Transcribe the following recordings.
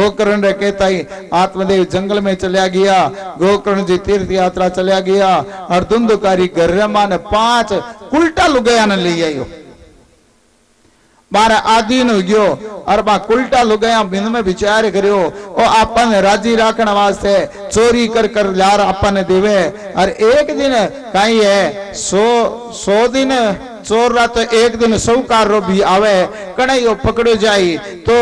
गोकर्ण रे कहता ही आत्मदेव जंगल में चला गया। गोकर्ण जी तीर्थ यात्रा चला गया और धुंधुकारी घर माने 5 कुलटा लुगाया ने ले आयो। बारे आधीन हो गयो और बा कुलटा लुगाया बिन में विचार करियो ओ आपन राजी राखण वास्ते चोरी कर कर लार आपन देवे। और एक दिन कहीं है 100 दिन चोर रा तो एक दिन सौकार रो भी आवे कणई पकड़ो जाई तो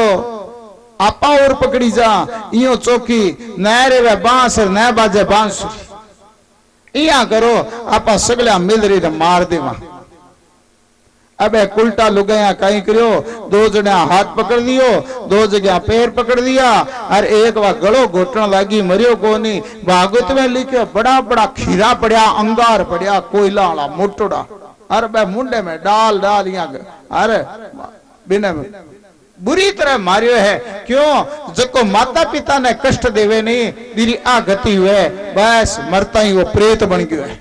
आपा और पकड़ी जा इयो चौकी न रे बांस न बाजे बांसुरी इया करो आपा सगला मिल रही मार देवा। अबे कुलटा लुगाया कहीं करियो 2 जने हाथ पकड़ दियो 2 जगह पैर पकड़ दिया और एक बार गलो घोटन लागी मरियो कोनी। भागवत में लिखे बड़ा बड़ा खीरा पड़िया अंगार पड़िया कोयला वाला मोटोड़ा अरे बे मुंडे में डाल डाल अरे बिना बुरी तरह मारियो है। क्यों जको माता पिता ने कष्ट देवे नहीं मेरी आ गति हुए बस मरता ही वो प्रेत बन गयो है।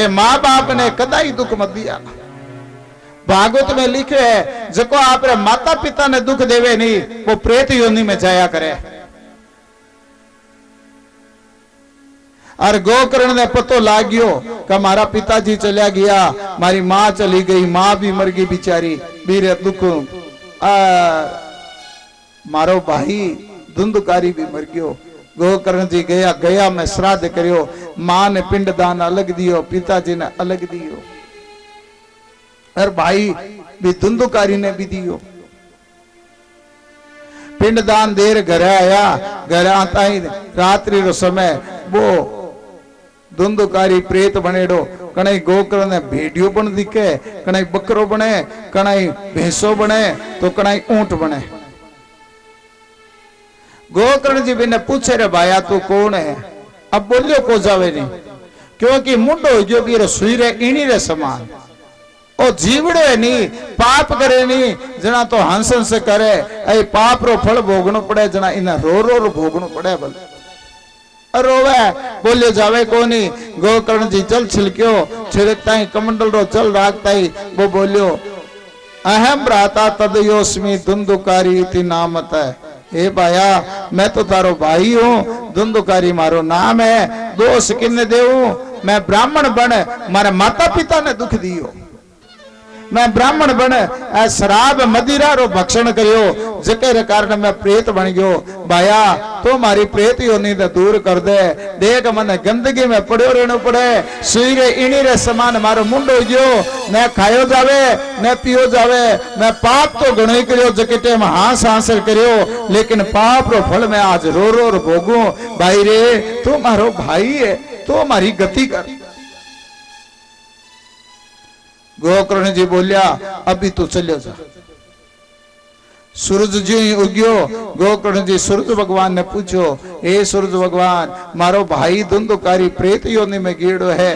माँ बाप ने कदाई दुख मत दिया। भागवत में लिखे है जको आप माता पिता ने दुख देवे नहीं वो प्रेत योनि में जाया करे। और गोकर्ण ने पतो लाग्यो कि मारा पिताजी चला गया मारी माँ चली गई माँ भी मर गई बेचारी बीरे दुख मारो भाई धुंधुकारी भी मर गयो। गोकर्ण जी गया गया में श्राद्ध करियो मां ने पिंडदान अलग दियो पिताजी ने अलग दियो और भाई भी धुंधुकारी ने भी दियो। पिंडदान देर घर आया घर आता ही रात्रि रो समय वो धुंधुकारी प्रेत बनेडो कणाई गोकर्ण ने भेड़ियो बन दिखे कणाई बकरो बने कणाई भैंसो बने तो कणाई ऊंट बने। गोकर्ण जी भी ने पूछे रे भाया तू कौन है। अब बोलियो को जावे नहीं क्योंकि मुंडो जो भी रसोई रे इणी रे समान ओ जीवड़े नहीं पाप करे नहीं जना तो हंसन से करे ऐ पाप रो फल भोगनो पड़े जना इना रो रो भोगनो पड़े बल रोवे बोलियो जावे को नहीं। गोकर्ण जी चल छिलक्यो छिड़कता ही कमंडल रो चल राखता ही वो बोलियो अहम भ्राता तदयोस्मि धुंधुकारी इति नामत है। हे भाया मैं तो तारो भाई हूँ धुंधुकारी मारो नाम है दोष किन्ने देऊ मैं ब्राह्मण बन मारे माता पिता ने दुख दियो मैं ब्राह्मण बन शराब मदिरा रो भक्षण करियो जके कारण मैं प्रेत बन गयो। भाया तो मारी प्रेत योनि ने दूर कर दे देख मने गंदगी में पड़ो रहनो पड़े सुई रे इणी रे समान मारो मुंडो गयो न खायो जावे न पियो जावे मैं पाप तो घणो करियो जके टेम हास हासिल करियो लेकिन पाप रो फल मैं आज रो रो भोगू। भाई रे तू मारो भाई है तो मारी गति कर। गोकर्ण जी बोलिया अभी तू चलियो जा। सूरज जी उग्यो गोकर्ण जी सूरज भगवान ने पूछो हे सूरज भगवान मारो भाई धुंधुकारी प्रेत योनि में गिड़ो है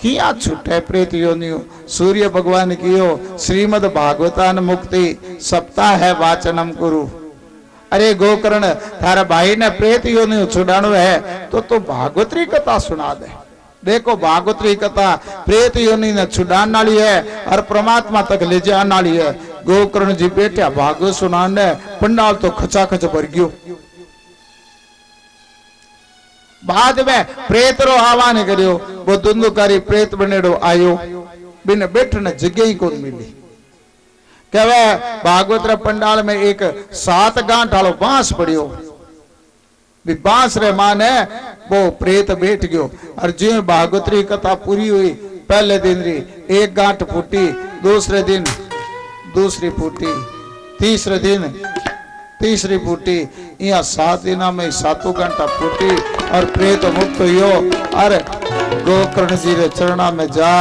किया छूटे प्रेत योनि। सूर्य भगवान कियो श्रीमद भागवतान मुक्ति सप्ताह है वाचनम कुरु। अरे गोकर्ण थारा भाई ने प्रेत योनि छुड़ानो है तो भागवतरी कथा सुना दे। देखो भागवतरी कथा प्रेत योनि ने छुड़ाने वाली है और परमात्मा तक ले जाने वाली है। गोकर्ण जी बेटा भागवत सुनाने पंडाल तो खचाखच भर गयो। बाद में प्रेत रो आह्वान करियो वो धुंधुकारी प्रेत बनेडो आयो बिन बैठने जगह ही कौन मिली। कहवे भागवत रे पंडाल में एक 7 गांठ वालो बांस पड़ियो बांस रे माने वो प्रेत बैठ गयो। और जो भागवतरी कथा पूरी हुई पहले दिन री 1 गांठ फूटी दूसरे दिन दूसरी फूटी तीसरे दिन तीसरी फूटी यहाँ 7 दिना में 7 घंटा फूटी और प्रेत मुक्त हो। और गोकर्ण जी रे चरणा में जा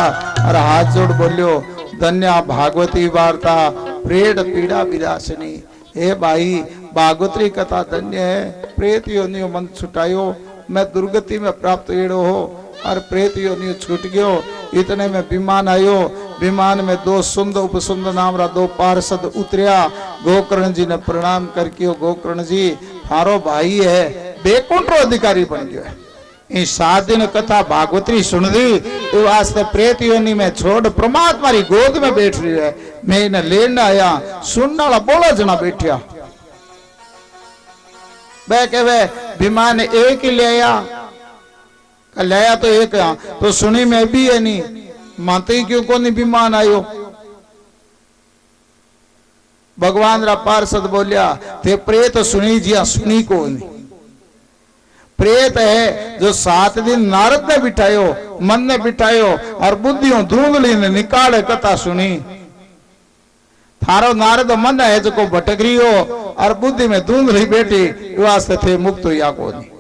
और हाथ जोड़ बोलियो धन्य भागवती वार्ता प्रेत पीड़ा विनाशिनी। हे भाई भागवतरी कथा धन्य है प्रेत योनियो मन छुटायो मैं दुर्गति में प्राप्त एड़ो हो और प्रेत योनियो छूट गयो। इतने में विमान आयो विमान में 2 सुंद उपसुंद नाम रा 2 पार्षद उतरिया। गोकर्ण जी ने प्रणाम करके गोकर्ण जी थारो भाई है बैकुंठ रो अधिकारी बन गयो है। इन 7 दिन कथा भागवतरी सुन दी तो वास्ते प्रेत योनि में छोड़ परमात्मा री गोद में बैठ रही है। मैं इन्हें लेने आया, सुनने वाला बोला जना बैठा वे कहे बीमा ने एक ही ले आया तो एक तो सुनी में भी है नहीं मानते ही क्यों को नहीं बीमान आयो। भगवान रा पार्षद बोलिया थे प्रेत सुनी जिया सुनी को नहीं। प्रेत है जो 7 दिन नारद ने बिठायो, मन ने बिठायो और बुद्धियों धूंधली ने निकाले कथा सुनी। थारो नारद मन है जो को भटक रही हो और बुद्धि में धूंधली बैठी वास्ते थे मुक्त या को नहीं।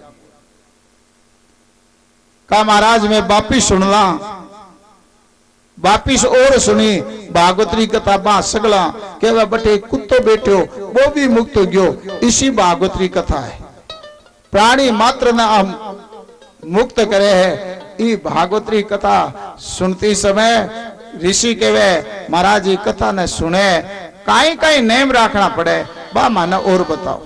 का महाराज मैं वापिस सुनला, वापिस और सुनी भागवतरी कथा बा सगला के वह बटे कुत्तो बैठो वो भी मुक्त हो गयो। इसी भागवतरी कथा है, प्राणी मात्र न मुक्त करे है। ये भागवतरी कथा सुनती समय ऋषि कहे महाराज ये कथा ने सुने काई काई नेम रखना पड़े बा माने और बताओ।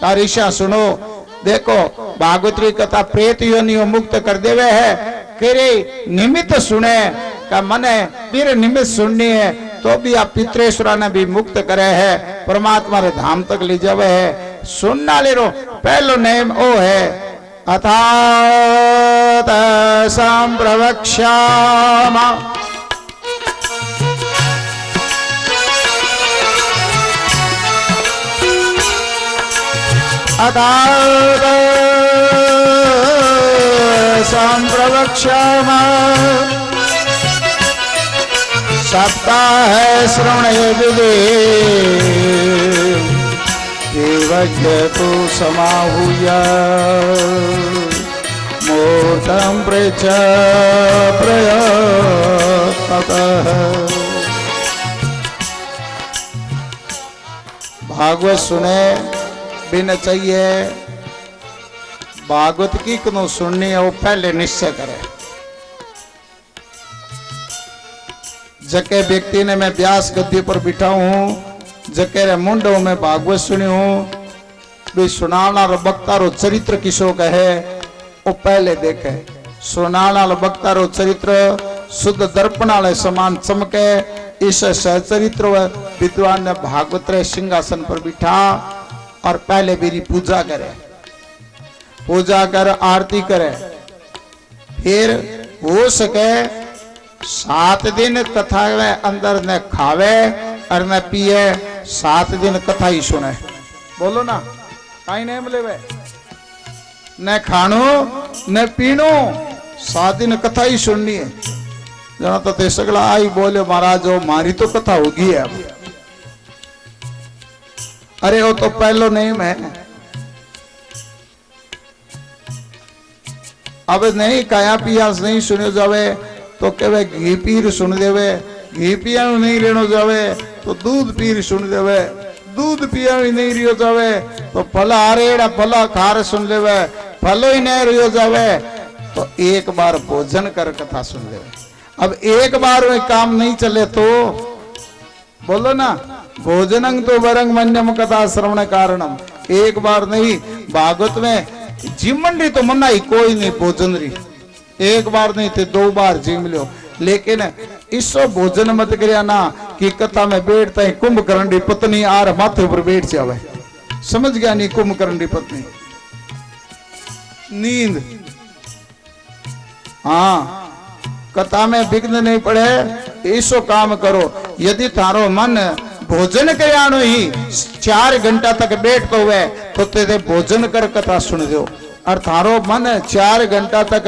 का ऋषा सुनो देखो भागवतरी कथा प्रेत योनियों मुक्त कर देवे है केरे निमित्त सुने का मने मेरे निमित्त सुननी है तो भी आप पितरेश्वरा ने भी मुक्त करे है, परमात्मा रे धाम तक ले जावे है। सुनना ले रो पहलो नेम ओ है अथात संप्रवक्ष्याम अथात संप्रवक्ष्याम सप्ताह श्रवण विदे देवज्ञ तो समाहूय मूर्तम प्रच प्रयतः। भागवत सुने बिन चाहिए भागवत की कनो सुननी है वो पहले निश्चय करे। जके व्यक्ति ने मैं व्यास गद्दी पर बिठा हूं जके रे मुंडो में भागवत सुनी हूं भी सुनाना बक्ता रो चरित्र किसो कहे वो पहले देखे। सुनाना बक्ता रो चरित्र शुद्ध दर्पण वाले समान चमके। इस सचरित्र विद्वान ने भागवत रे सिंहासन पर बिठा और पहले मेरी पूजा करे, पूजा कर आरती करे, फिर हो सके 7 दिन कथा में अंदर न खावे और न पिए, 7 दिन कथा ही सुने। बोलो ना कहीं नहीं मिले न खानो न पीनो 7 दिन कथा ही सुननी है। जना तो ते सगला आई बोले महाराज मारी तो कथा होगी है अब। अरे वो तो पहलो नेम है, अब नहीं खाया पिया नहीं सुने जावे तो कहे घी पीर सुन देवे, घी पिया नहीं लेनो जावे तो दूध पीर सुन देवे, दूध पिया नहीं रियो जावे तो फला आरेड़ा फला खार सुन लेवे, फलो ही नहीं रियो जावे तो एक बार भोजन कर कथा सुन लेवे। अब एक बार में काम नहीं चले तो बोलो ना भोजनंग तो वरंग मन्यम कथा श्रवण कारणम। एक बार नहीं, भागवत में जीवन री तो मना ही कोई नहीं भोजन री, एक बार नहीं थे 2 बार जीम लो, लेकिन इसो भोजन मत करिया ना कि कथा में बैठता है कुंभकर्ण री पत्नी आर माथे पर बैठ जावे। समझ गया नहीं कुंभकर्ण री पत्नी नींद। हाँ कथा में विघ्न नहीं पड़े, ऐसो काम करो। यदि थारो मन भोजन करयानो ही 4 घंटा तक बैठ तो हुए तो तेरे भोजन कर कथा सुन दो, और थारो मन 4 घंटा तक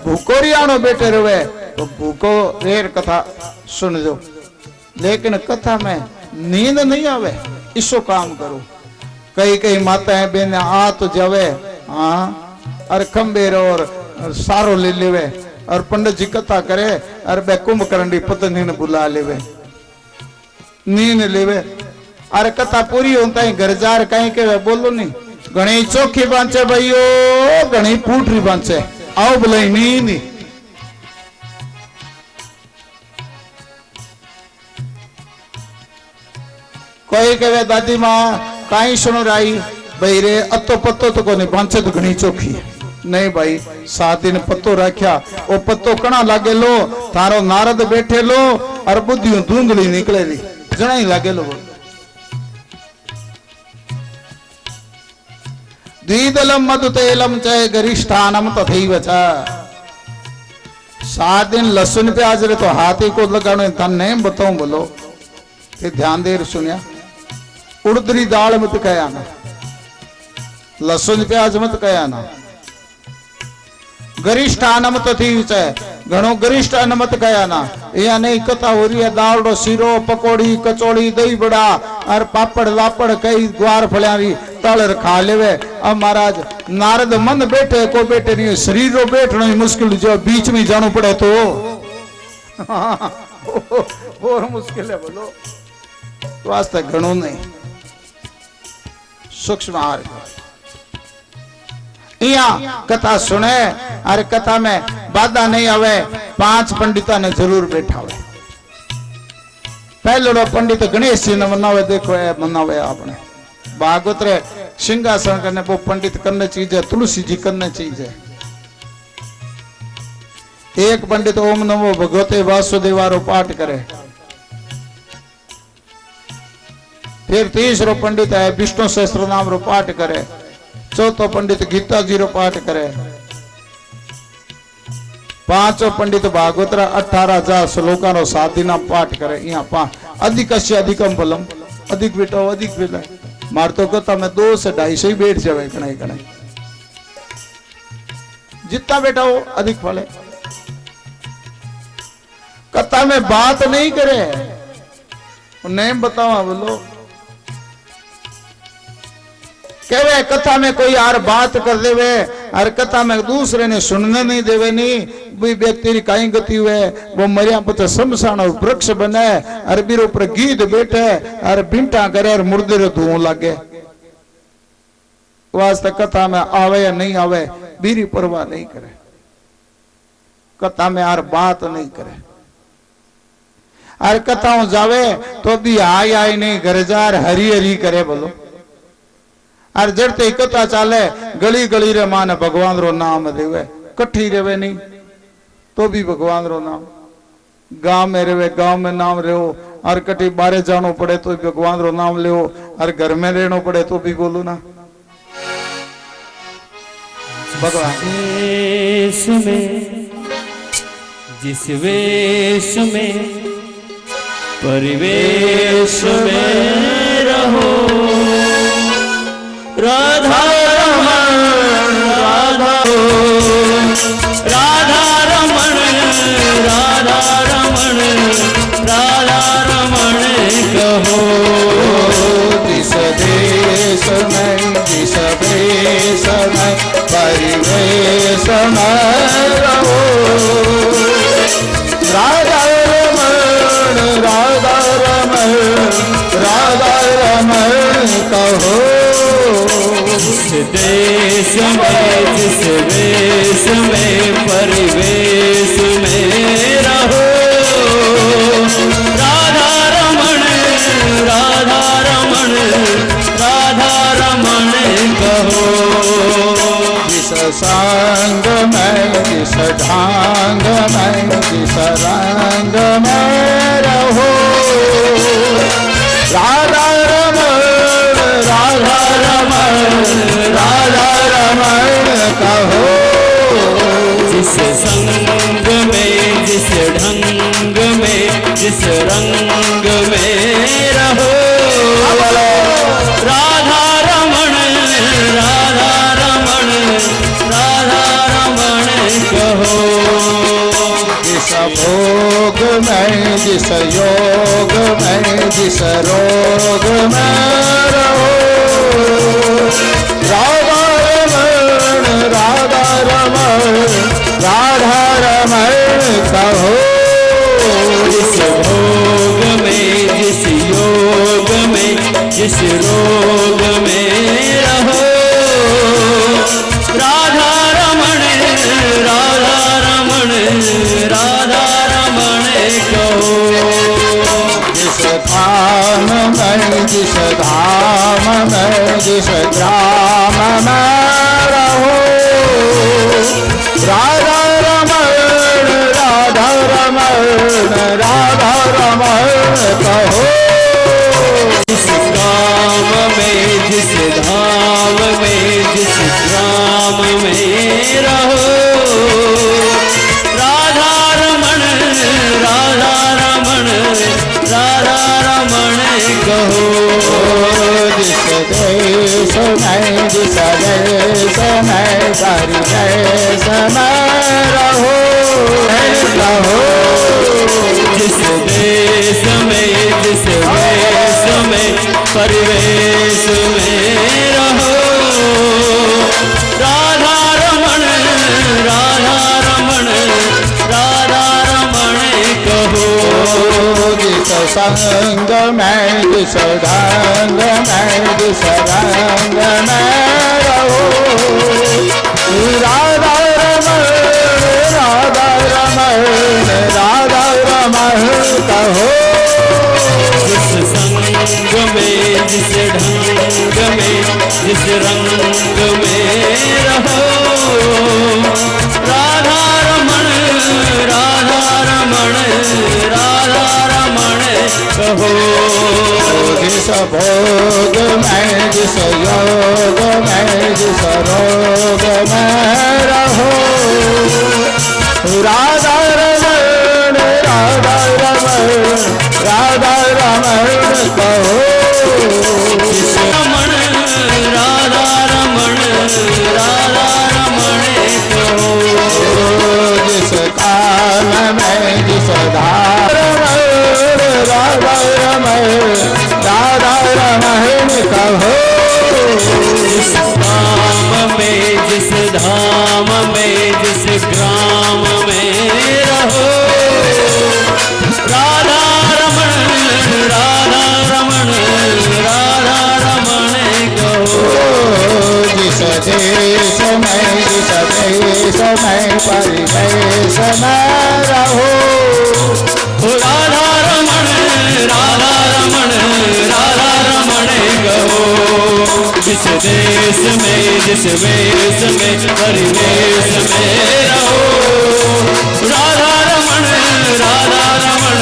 भूखो रियानो बैठे रहे तो भूखो रेर कथा सुन दो। लेकिन कथा में नींद नहीं आवे, इसो काम करो। कई कई माताएं बहने आ तो जावे हाँ और खंबेर और सारो ले लेवे और पंडित जी कथा करे और बे कुंभकर्ण री पत्नी ने बुला लेवे, नींद लेवे। अरे कथा पूरी होता है घर जार कहीं के बोलो नहीं घनी चौखी बांचे भाइयों घनी फूटरी बांचे आओ बोले नींद। कोई कहे दादी माँ कहीं सुनो राई भाई रे अतो पत्तो तो को नहीं बांचे तो घनी चौखी नहीं भाई 7 दिन पत्तो रखा वो पत्तो कणा लागे लो थारो नारद बैठे लो और बुद्धियों धुंधली निकले दी जना ही लागे लो द्विदलम मधु तेलम चय गरिष्ठानम तथैव च 7 दिन लहसुन प्याज रे तो हाथी को लगाने तन नहीं बताऊं बोलो ये ध्यान दे सुनिया उड़दरी दाल मत कया ना लहसुन प्याज मत कया ना गरिष्ठानम तथैव च घणो गरिष्ठान मत कया ना या नहीं कथा हो रही है दावड़ो सीरो पकोड़ी कचौड़ी दही बड़ा और पापड़ लापड़ कई ग्वार फलियारी तल खा लेवे। अब महाराज नारद मन बैठे को बैठे नहीं शरीर रो बैठना ही मुश्किल जो बीच में जाना पड़े तो और मुश्किल है बोलो वास्ते घणो नहीं सूक्ष्म आहार यहाँ कथा सुने अरे कथा में बाधा नहीं आवे 5 पंडिता ने जरूर बैठावे। पहले पंडित गणेश जी ने मनावे देखो मनावे आपने भागवत रे सिंहासन करने वो पंडित करने चीज है तुलसी जी करने चीज है। एक पंडित ओम नमो भगवते वासुदेवारो पाठ करे फिर तीसरो पंडित है विष्णु सहस्त्र नाम रो पाठ करे चौथो पंडित गीता जी रो पाठ करे पांचों पंडित भागवत 18,000 श्लोका रो 7 दिन पाठ करे। यहाँ अधिक अधिकम फलम अधिक बेटा अधिक बेटा मार तो कहता मैं 2 से 250 ही बैठ जावे कणे कणे जितना बेटा हो अधिक फल है। कथा में बात नहीं करे नेम बताओ बोलो कहे कथा में कोई यार बात कर देवे और कथा में दूसरे ने सुनने नहीं देवे नहीं भी व्यक्ति की कहीं गति हुए वो मरिया पता शमशान और वृक्ष बने और बीरो पर गीत बैठे और बिंटा करे और मुर्दे रो धुओं लगे वास्ते कथा में आवे या नहीं आवे बीरी परवाह नहीं करे कथा में यार बात नहीं करे और कथाओं जावे तो भी आय आय नहीं घर जार हरी हरी करे बोलो और जड़ते ही कथा चाले गली गली रे माने भगवान रो नाम देवे कट्ठी रेवे नहीं तो भी भगवान रो नाम गांव में रेवे गांव में नाम रेहो और कटी बारे जानो पड़े तो भी भगवान रो नाम ले और घर में रहना पड़े तो भी बोलो ना भगवान जिस वेश में परिवेश में रहो राधा रमण राधा राधा रमण राधा रमण राधा रमण कहो जिस देश में जिस देश में परिवेश में रहो राधा रमण राधा रमण राधा रमण कहो जिस देश में जिस वेश में परिवेश में रहो राधा रमण राधा रमण राधा रमण कहो जिस संग में जिस ढांग में जिस रंग में रहो राधा रमण राधा रमण राधा रमण कहो जिस संग में जिस ढंग में जिस रंग में रहो राधा रमण राधा रमण राधा रमण कहो जिस भोग में जिस योग में जिस रोग में रहो राधा रमण राधा रमण राधा रमण कहो जिस भोग में जिस योग में जिस रोग में रहो राधा रमण राधा रमण राधा रमण कहो जिस धाम में जिस धाम में जिस ग्राम में रहो देश में जिस देश में सारी देश में रहो रहो। जिस देश में जिस देश में परिवेश में रहो। राधा रमण राधा रमण राधा रमण कहो। जिस संग में जिस रंग में जिस रंग में रहो। राधा रमण राधा रमण राधा रमण कहो। जिस संग में जिस ढंग में जिस रंग में रहो। राधा रमण राधा रमण राधा रमण कहो। जिस भोग में जिस योग में जिस रोग में रहो। राधा रमण राधा रमण राधा रमण कहो। जिस रमण राधा रमण राधा रमण कहो। जिस काल में जिस धार राधा रमण राधा रमण कहो। जिस धाम में जिस धाम में जिस ग्राम में रहो। राधा रमण राधा रमण राधा रमण कहो। जिस देश में जिस देश में परिवेश में रहो। राधा रमण राधा रमण राधा रमण कहो। जिस देश में जिस वेश में परिवेश में रहो। राधा रमण राधा रमण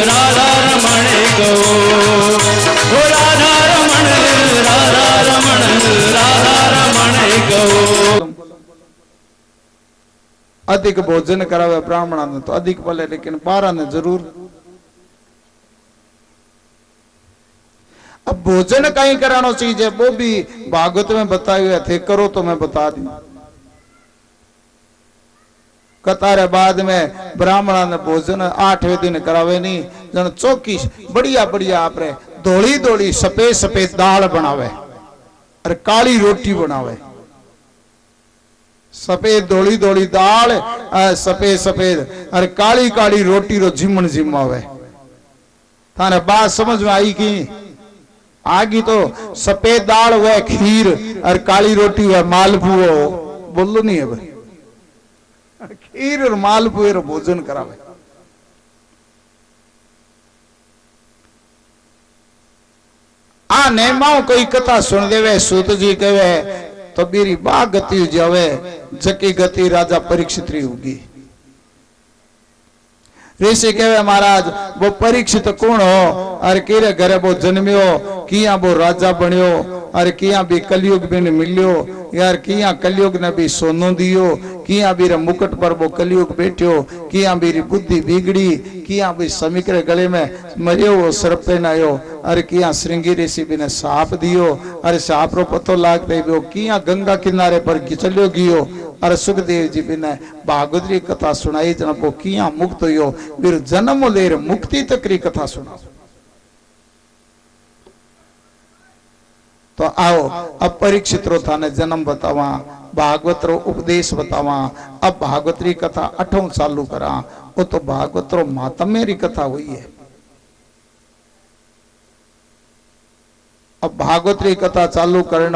राधा रमण कहो। राधा रमण राधा रमण राधा रमण कहो। अधिक भोजन करावे ब्राह्मणा ने तो अधिक भले, लेकिन 12 ने जरूर। अब भोजन कहीं करानो चाहिए वो भी भागवत में बताए हुए थे, करो तो मैं बता दूं। कतारे बाद में ब्राह्मणा ने भोजन 8वें दिन करावे नहीं, जन चौकी बढ़िया बढ़िया आपरे धोली धोली सफेद सफेद दाल बनावे और काली रोटी बनावे। सफेद धोली धोली दाल सफेद सफेद और काली काली रोटी रो जिमन जिमावे। थाने बात समझ में आई कि आगी तो सफेद दाल हुआ खीर और काली रोटी हुआ मालपुओ। बोलो नहीं है भाई, खीर और मालपुए रो भोजन करावे। आ नेमाओ कोई कथा सुन देवे। सूत जी कहे तो मेरी बा गति जावे जकी गति राजा परीक्षित री होगी। ऋषि कहे महाराज वो परीक्षित कौन हो और केरे घरे वो जन्मियो, किया वो राजा बनियो और किया भी कलयुग बिन मिलियो यार, किया कलयुग ने भी सोनो दियो, किया भी मुकुट पर वो कलयुग बैठ्यो, किया भी बुद्धि बिगड़ी, किया भी समीकर गले में मरियो वो सर्प पहनायो और किया श्रृंगी ऋषि भी ने साप दियो और साप रो पतो लागते भी किया गंगा किनारे पर चलियो गियो और सुखदेव जी भी ने भागवत री कथा सुनाई जन वो किया मुक्त हो फिर जन्म लेर मुक्ति तक री कथा सुना। तो आओ अब परीक्षित रो थाने जन्म बतावा, भागवत रो उपदेश बतावा। अब भागवत री कथा 8वां चालू करा। वो तो भागवत रो महात्म्य री कथा हुई है। अब भागवत री कथा चालू करना